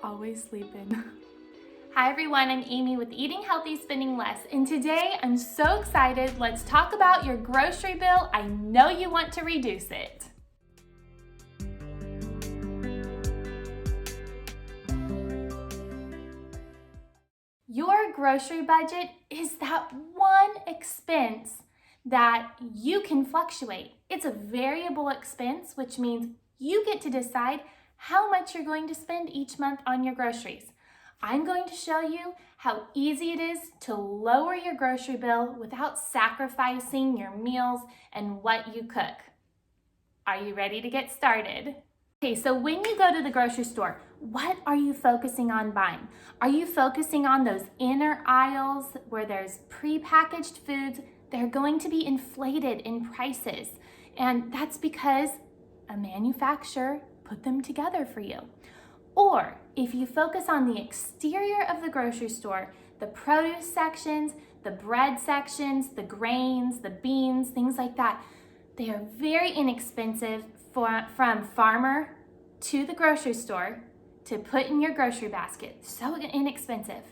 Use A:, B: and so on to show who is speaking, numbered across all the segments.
A: always sleeping. Hi everyone, I'm Amy with Eating Healthy, Spending Less, and today I'm so excited. Let's talk about your grocery bill. I know you want to reduce it. Your grocery budget is that one expense that you can fluctuate. It's a variable expense, which means you get to decide how much you're going to spend each month on your groceries. I'm going to show you how easy it is to lower your grocery bill without sacrificing your meals and what you cook. Are you ready to get started? Okay, so when you go to the grocery store, what are you focusing on buying? Are you focusing on those inner aisles where there's prepackaged foods? They're going to be inflated in prices, and that's because a manufacturer put them together for you. Or if you focus on the exterior of the grocery store, the produce sections, the bread sections, the grains, the beans, things like that, they are very inexpensive from farmer to the grocery store to put in your grocery basket. So inexpensive.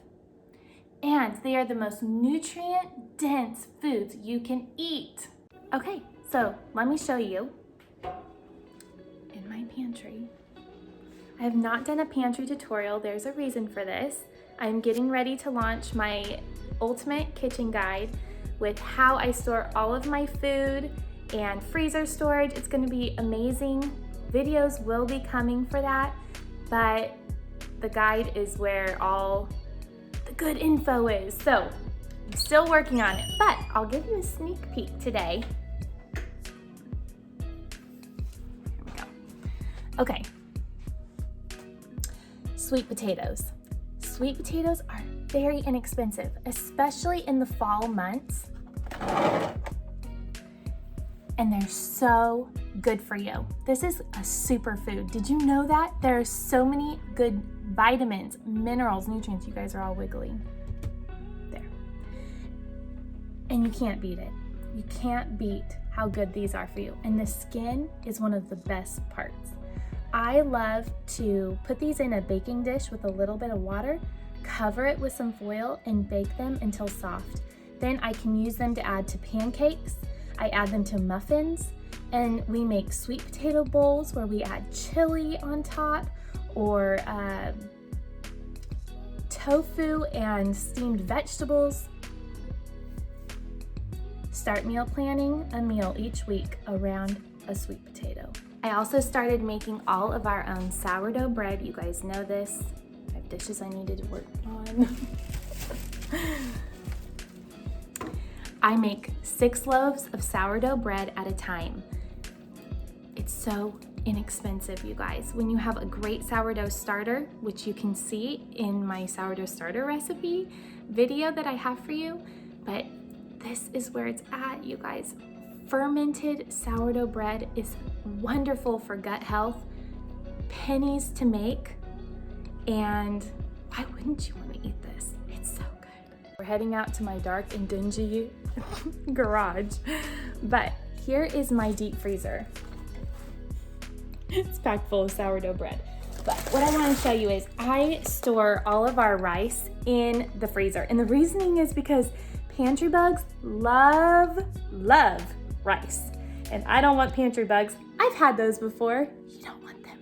A: And they are the most nutrient-dense foods you can eat. Okay, so let me show you in my pantry. I have not done a pantry tutorial. There's a reason for this. I'm getting ready to launch my ultimate kitchen guide with how I store all of my food and freezer storage. It's going to be amazing. Videos will be coming for that, but the guide is where all the good info is. So I'm still working on it, but I'll give you a sneak peek today. Here we go. Okay. Sweet potatoes. Sweet potatoes are very inexpensive, especially in the fall months. And they're so good for you. This is a superfood. Did you know that? There are so many good vitamins, minerals, nutrients. You guys are all wiggling. There. And you can't beat it. You can't beat how good these are for you. And the skin is one of the best parts. I love to put these in a baking dish with a little bit of water, cover it with some foil, and bake them until soft. Then I can use them to add to pancakes. I add them to muffins, and we make sweet potato bowls where we add chili on top, or tofu and steamed vegetables. Start meal planning a meal each week around a sweet potato. I also started making all of our own sourdough bread. You guys know this. I have dishes I needed to work on. I make 6 loaves of sourdough bread at a time. It's so inexpensive, you guys. When you have a great sourdough starter, which you can see in my sourdough starter recipe video that I have for you, but this is where it's at, you guys. Fermented sourdough bread is wonderful for gut health, pennies to make, and why wouldn't you want to eat this? It's so good. We're heading out to my dark and dingy garage, but here is my deep freezer. It's packed full of sourdough bread. But what I want to show you is I store all of our rice in the freezer, and the reasoning is because pantry bugs love rice. And I don't want pantry bugs. I've had those before. You don't want them.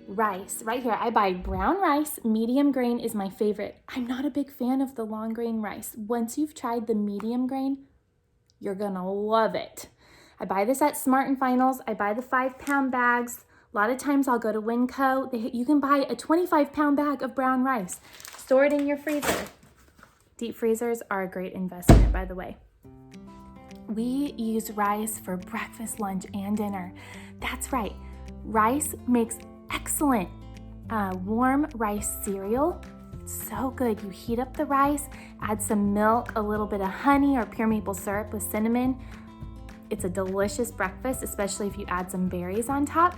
A: Rice, right here. I buy brown rice. Medium grain is my favorite. I'm not a big fan of the long grain rice. Once you've tried the medium grain, you're gonna love it. I buy this at Smart & Finals. I buy the 5-pound bags. A lot of times I'll go to Winco. You can buy a 25-pound bag of brown rice. Store it in your freezer. Deep freezers are a great investment, by the way. We use rice for breakfast, lunch, and dinner. That's right. Rice makes excellent warm rice cereal. It's so good. You heat up the rice, add some milk, a little bit of honey or pure maple syrup with cinnamon. It's a delicious breakfast, especially if you add some berries on top.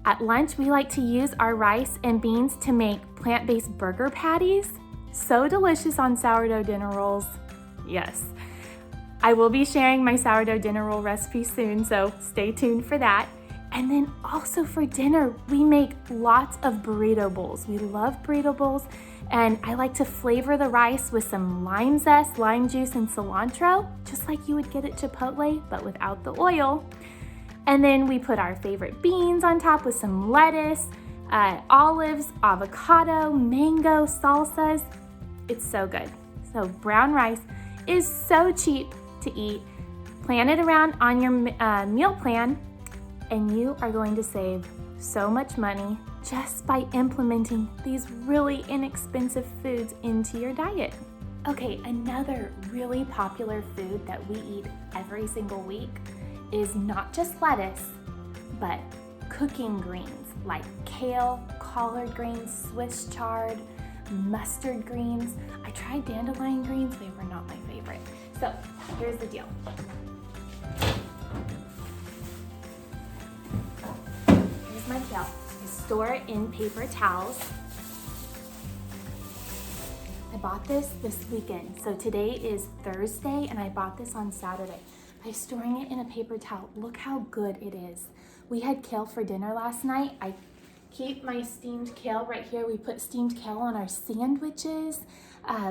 A: At lunch, we like to use our rice and beans to make plant-based burger patties. So delicious on sourdough dinner rolls. Yes. I will be sharing my sourdough dinner roll recipe soon, so stay tuned for that. And then also for dinner, we make lots of burrito bowls. We love burrito bowls, and I like to flavor the rice with some lime zest, lime juice, and cilantro, just like you would get at Chipotle, but without the oil. And then we put our favorite beans on top with some lettuce, olives, avocado, mango, salsas. It's so good. So brown rice is so cheap to eat. Plan it around on your meal plan, and you are going to save so much money just by implementing these really inexpensive foods into your diet. Okay, another really popular food that we eat every single week is not just lettuce, but cooking greens like kale, collard greens, Swiss chard, mustard greens. I tried dandelion greens, they were not my favorite. So here's the deal. Here's my kale. I store it in paper towels. I bought this weekend. So today is Thursday and I bought this on Saturday. By storing it in a paper towel, look how good it is. We had kale for dinner last night. I keep my steamed kale right here. We put steamed kale on our sandwiches.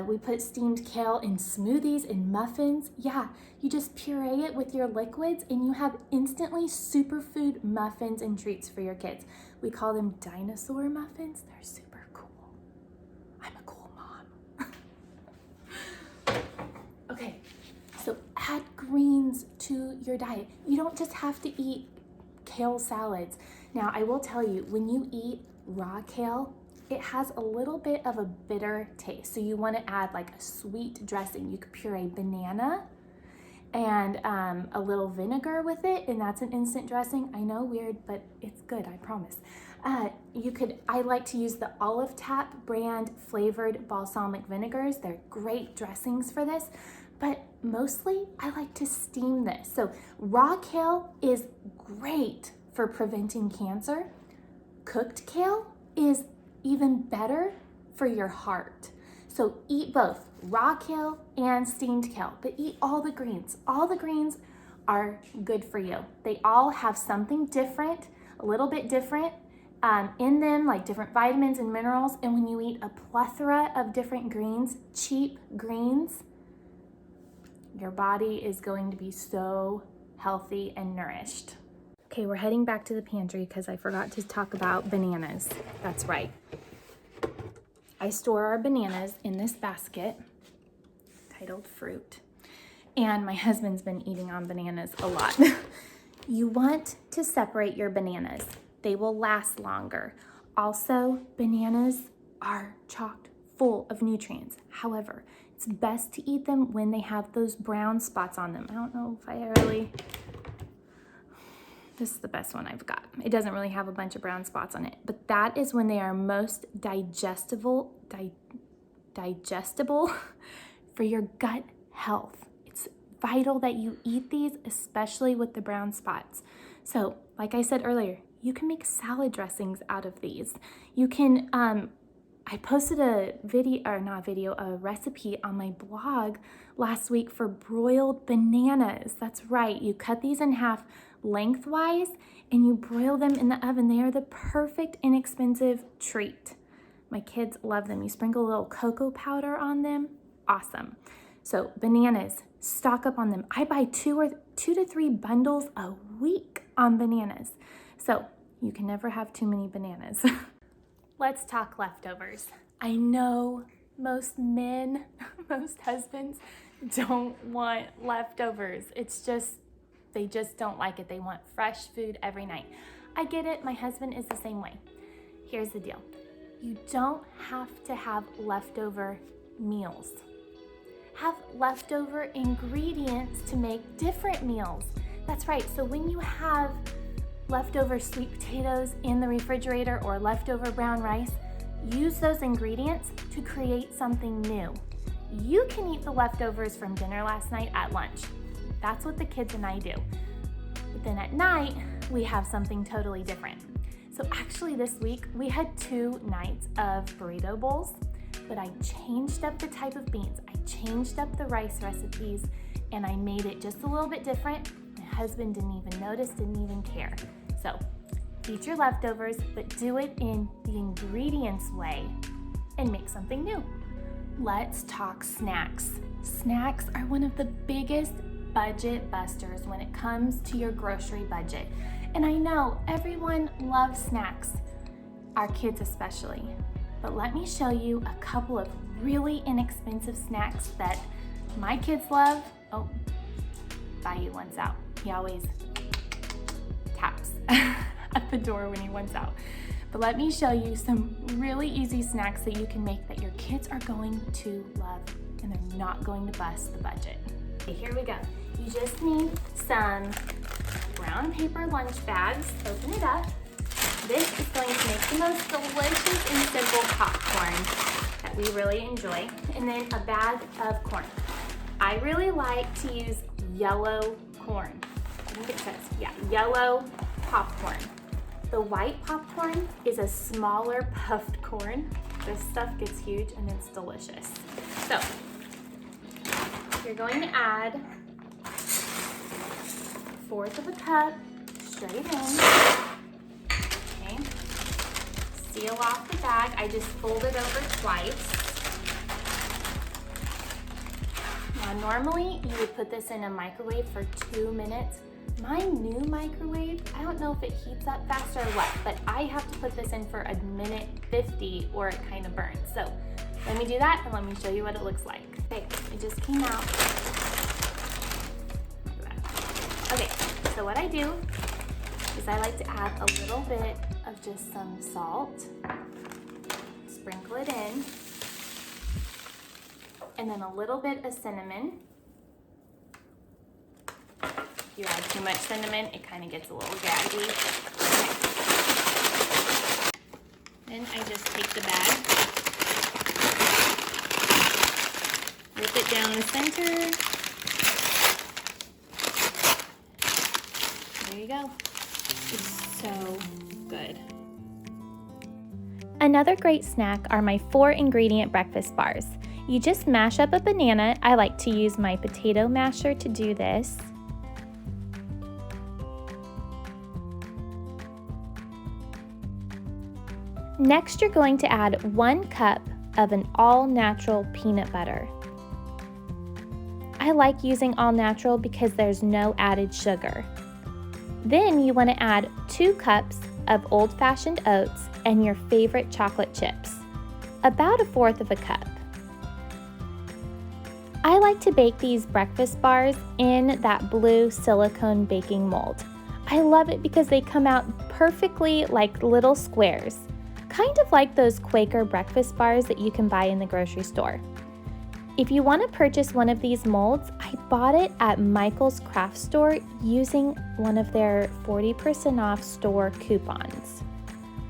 A: We put steamed kale in smoothies, in muffins. Yeah, you just puree it with your liquids and you have instantly superfood muffins and treats for your kids. We call them dinosaur muffins. They're super cool. I'm a cool mom. Okay, so add greens to your diet. You don't just have to eat kale salads. Now, I will tell you, when you eat raw kale, it has a little bit of a bitter taste. So you want to add like a sweet dressing. You could puree banana and a little vinegar with it, and that's an instant dressing. I know, weird, but it's good, I promise. I like to use the Olive Tap brand flavored balsamic vinegars. They're great dressings for this, but mostly I like to steam this. So raw kale is great for preventing cancer. Cooked kale is even better for your heart. So eat both raw kale and steamed kale, but eat all the greens. All the greens are good for you. They all have something different, a little bit different in them, like different vitamins and minerals. And when you eat a plethora of different greens, cheap greens, your body is going to be so healthy and nourished. Okay, we're heading back to the pantry because I forgot to talk about bananas. That's right. I store our bananas in this basket titled fruit, and my husband's been eating on bananas a lot. You want to separate your bananas. They will last longer. Also, bananas are chock full of nutrients. However, it's best to eat them when they have those brown spots on them. I don't know if I really... This is the best one I've got. It doesn't really have a bunch of brown spots on it, but that is when they are most digestible for your gut health. It's vital that you eat these, especially with the brown spots. So, like I said earlier, you can make salad dressings out of these. You can, I posted a recipe on my blog last week for broiled bananas. That's right. You cut these in half lengthwise and you broil them in the oven. They are the perfect inexpensive treat. My kids love them. You sprinkle a little cocoa powder on them. Awesome. So bananas, stock up on them. I buy 2 to 3 bundles a week on bananas. So you can never have too many bananas. Let's talk leftovers. I know most men, most husbands don't want leftovers. They just don't like it. They want fresh food every night. I get it. My husband is the same way. Here's the deal. You don't have to have leftover meals. Have leftover ingredients to make different meals. That's right. So when you have leftover sweet potatoes in the refrigerator or leftover brown rice, use those ingredients to create something new. You can eat the leftovers from dinner last night at lunch. That's what the kids and I do. But then at night, we have something totally different. So actually this week, we had 2 nights of burrito bowls, but I changed up the type of beans. I changed up the rice recipes, and I made it just a little bit different. My husband didn't even notice, didn't even care. So eat your leftovers, but do it in the ingredients way and make something new. Let's talk snacks. Snacks are one of the biggest budget busters when it comes to your grocery budget. And I know everyone loves snacks, our kids especially. But let me show you a couple of really inexpensive snacks that my kids love. Oh, Bayou wants out. He always taps at the door when he wants out. But let me show you some really easy snacks that you can make that your kids are going to love and they're not going to bust the budget. Okay, here we go. You just need some brown paper lunch bags. Open it up. This is going to make the most delicious and simple popcorn that we really enjoy. And then a bag of corn. I really like to use yellow corn. I think it says, yeah, yellow popcorn. The white popcorn is a smaller puffed corn. This stuff gets huge and it's delicious. So you're going to add 1/4 of a cup straight in. Okay. Seal off the bag. I just fold it over twice. Now normally you would put this in a microwave for 2 minutes. My new microwave, I don't know if it heats up faster or what, but I have to put this in for 1:50 or it kind of burns. So let me do that and let me show you what it looks like. Okay, it just came out. Okay, so what I do is I like to add a little bit of just some salt, sprinkle it in, and then a little bit of cinnamon. If you add too much cinnamon, it kind of gets a little gaggy. Okay. Then I just take the bag, rip it down the center. There you go. It's so good. Another great snack are my 4-ingredient breakfast bars. You just mash up a banana. I like to use my potato masher to do this. Next, you're going to add 1 cup of an all-natural peanut butter. I like using all-natural because there's no added sugar. Then you want to add 2 cups of old-fashioned oats and your favorite chocolate chips, about 1/4 of a cup. I like to bake these breakfast bars in that blue silicone baking mold. I love it because they come out perfectly like little squares, kind of like those Quaker breakfast bars that you can buy in the grocery store. If you want to purchase one of these molds, I bought it at Michael's Craft Store using one of their 40% off store coupons.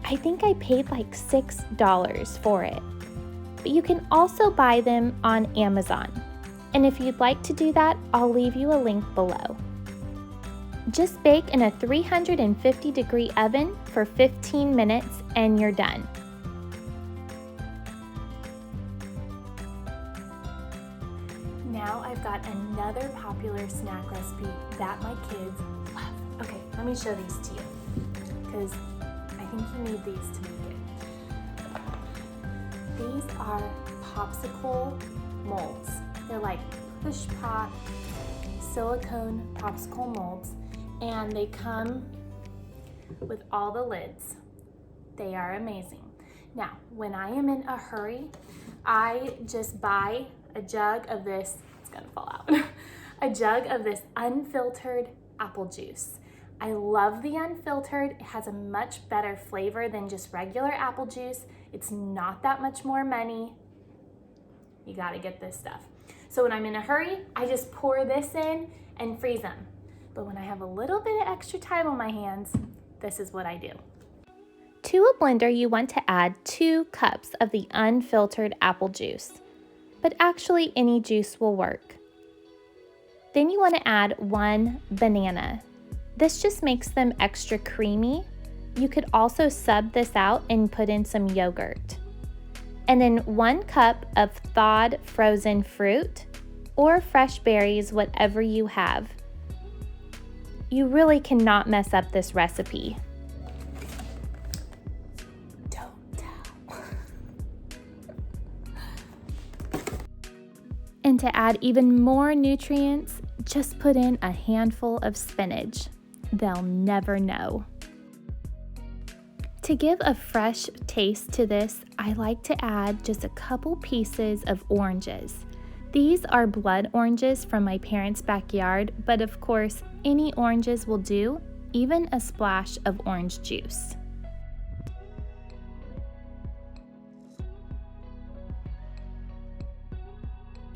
A: I think I paid like $6 for it. But you can also buy them on Amazon. And if you'd like to do that, I'll leave you a link below. Just bake in a 350-degree oven for 15 minutes and you're done. Now I've got another popular snack recipe that my kids love. Okay, let me show these to you because I think you need these to make it. These are popsicle molds. They're like push pop silicone popsicle molds and they come with all the lids. They are amazing. Now, when I am in a hurry, I just buy a jug of this, it's gonna fall out, a jug of this unfiltered apple juice. I love the unfiltered. It has a much better flavor than just regular apple juice. It's not that much more money. You gotta get this stuff. So when I'm in a hurry, I just pour this in and freeze them. But when I have a little bit of extra time on my hands, this is what I do. To a blender, you want to add 2 cups of the unfiltered apple juice, but actually any juice will work. Then you want to add 1 banana. This just makes them extra creamy. You could also sub this out and put in some yogurt. And then 1 cup of thawed frozen fruit or fresh berries, whatever you have. You really cannot mess up this recipe. And to add even more nutrients, just put in a handful of spinach. They'll never know. To give a fresh taste to this, I like to add just a couple pieces of oranges. These are blood oranges from my parents' backyard, but of course, any oranges will do, even a splash of orange juice.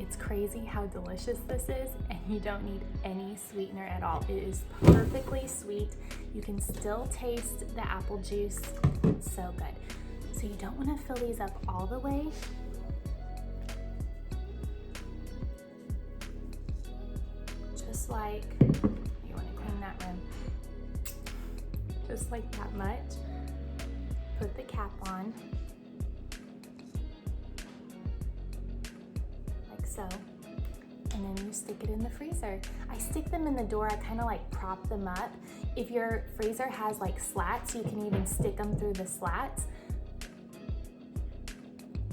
A: It's crazy how delicious this is, and you don't need any sweetener at all. It is perfectly sweet. You can still taste the apple juice. It's so good. So you don't want to fill these up all the way. Just like, you want to clean that rim. Just like that much. Put the cap on. So, and then you stick it in the freezer. I stick them in the door. I kind of like prop them up. If your freezer has like slats, you can even stick them through the slats.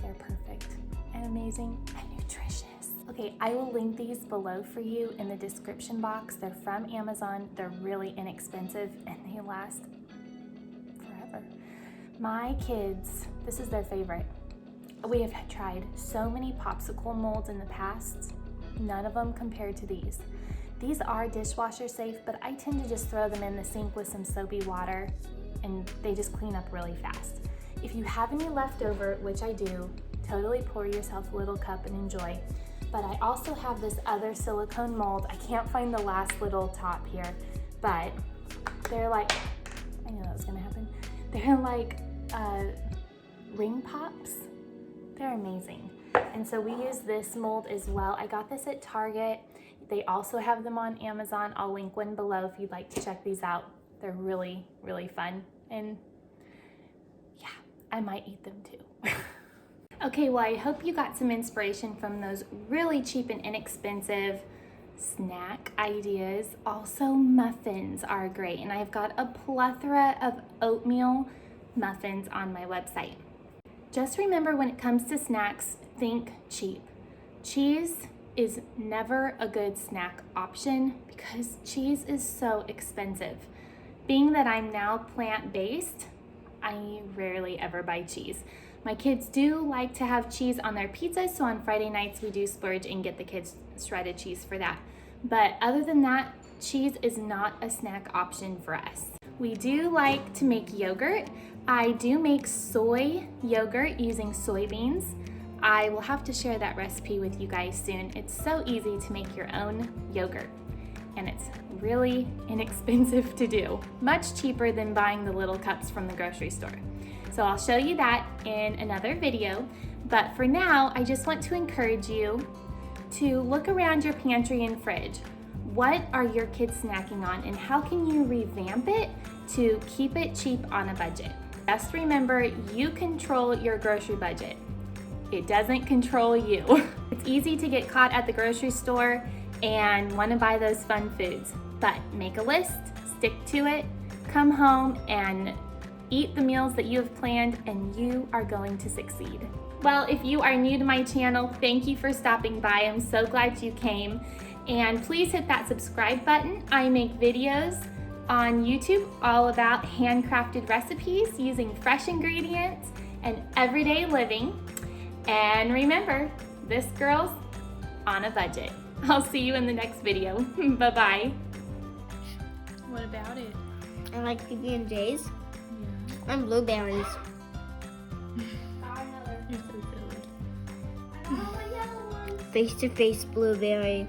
A: They're perfect and amazing and nutritious. Okay, I will link these below for you in the description box. They're from Amazon. They're really inexpensive and they last forever. My kids, this is their favorite. We have tried so many popsicle molds in the past, none of them compared to these. These are dishwasher safe, but I tend to just throw them in the sink with some soapy water and they just clean up really fast. If you have any leftover, which I do, totally pour yourself a little cup and enjoy. But I also have this other silicone mold. I can't find the last little top here, but they're like, I knew that was gonna happen. They're like ring pops. They're amazing. And so we use this mold as well. I got this at Target. They also have them on Amazon. I'll link one below if you'd like to check these out. They're really, really fun. And yeah, I might eat them too. Okay, well, I hope you got some inspiration from those really cheap and inexpensive snack ideas. Also, muffins are great. And I've got a plethora of oatmeal muffins on my website. Just remember, when it comes to snacks, think cheap. Cheese is never a good snack option because cheese is so expensive. Being that I'm now plant-based, I rarely ever buy cheese. My kids do like to have cheese on their pizzas, so on Friday nights we do splurge and get the kids shredded cheese for that. But other than that, cheese is not a snack option for us. We do like to make yogurt. I do make soy yogurt using soybeans. I will have to share that recipe with you guys soon. It's so easy to make your own yogurt, and it's really inexpensive to do. Much cheaper than buying the little cups from the grocery store. So I'll show you that in another video. But for now, I just want to encourage you to look around your pantry and fridge. What are your kids snacking on, and how can you revamp it to keep it cheap on a budget? Just remember, you control your grocery budget. It doesn't control you. It's easy to get caught at the grocery store and want to buy those fun foods, but make a list, stick to it, come home and eat the meals that you have planned, and you are going to succeed. Well, if you are new to my channel, thank you for stopping by. I'm so glad you came. And please hit that subscribe button. I make videos on YouTube all about handcrafted recipes using fresh ingredients and everyday living. And remember, this girl's on a budget. I'll see you in the next video. Bye-bye. What about it?
B: I like PB&J's and blueberries. You're so silly. Face-to-face blueberry.